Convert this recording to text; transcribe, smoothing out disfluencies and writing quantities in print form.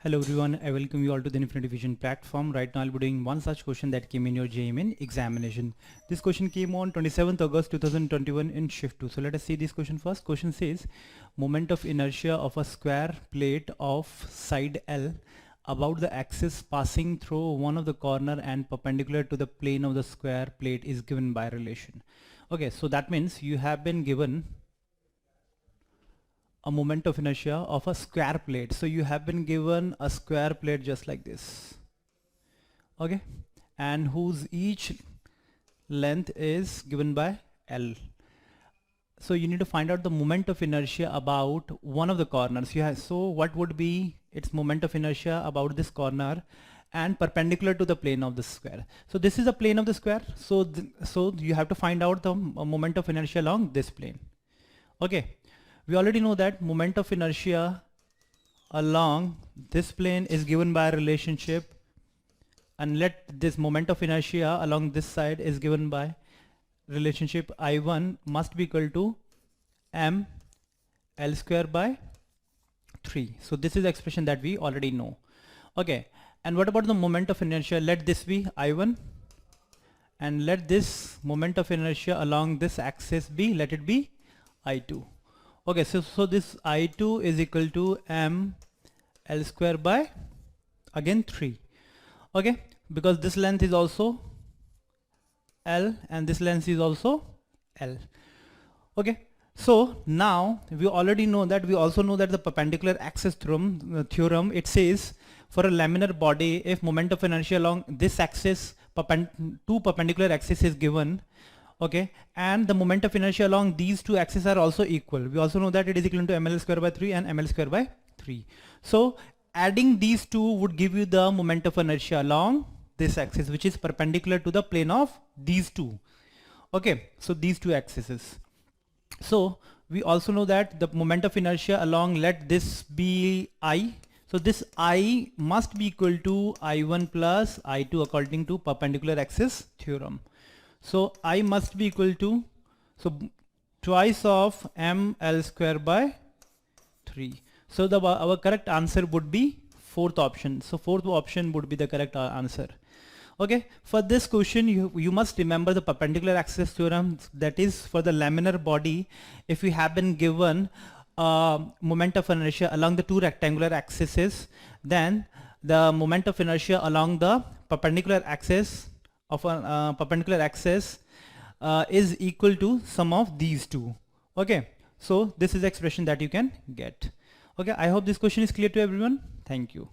Hello everyone, I welcome you all to the Infinity Vision platform. Right now I'll be doing one such question that came in your JMN examination. This question came on 27th August 2021 in shift 2. So let us see this question first. Question says, moment of inertia of a square plate of side L about the axis passing through one of the corner and perpendicular to the plane of the square plate is given by relation. Okay, so that means you have been given a moment of inertia of a square plate. So you have been given a square plate just like this, okay, and whose each length is given by L. So you need to find out the moment of inertia about one of the corners. So what would be its moment of inertia about this corner and perpendicular to the plane of the square. So this is a plane of the square, so you have to find out the moment of inertia along this plane. Okay, we already know that moment of inertia along this plane is given by a relationship, and let this moment of inertia along this side is given by relationship I1 must be equal to m L square by 3. So this is the expression that we already know. Okay, and what about the moment of inertia? Let this be I1 and let this moment of inertia along this axis be, let it be I2. Okay, so this I2 is equal to m L square by again 3. Okay, because this length is also L and this length is also L. Okay, so now we already know that, we also know that the perpendicular axis theorem, it says for a laminar body, if moment of inertia along this axis, two perpendicular axis is given, okay, and the moment of inertia along these two axes are also equal. We also know that it is equal to ml square by 3 and ml square by 3. So adding these two would give you the moment of inertia along this axis, which is perpendicular to the plane of these two. Okay, so these two axes. So we also know that the moment of inertia along, let this be I. So this I must be equal to I1 plus I2 according to perpendicular axis theorem. So I must be equal to, so twice of m L square by 3. So our correct answer would be fourth option. So fourth option would be the correct answer. Okay, for this question you must remember the perpendicular axis theorem, that is for the laminar body, if we have been given moment of inertia along the two rectangular axes, then the moment of inertia along the perpendicular axis of a perpendicular axis is equal to sum of these two. Okay, so this is the expression that you can get. Okay, I hope this question is clear to everyone. Thank you.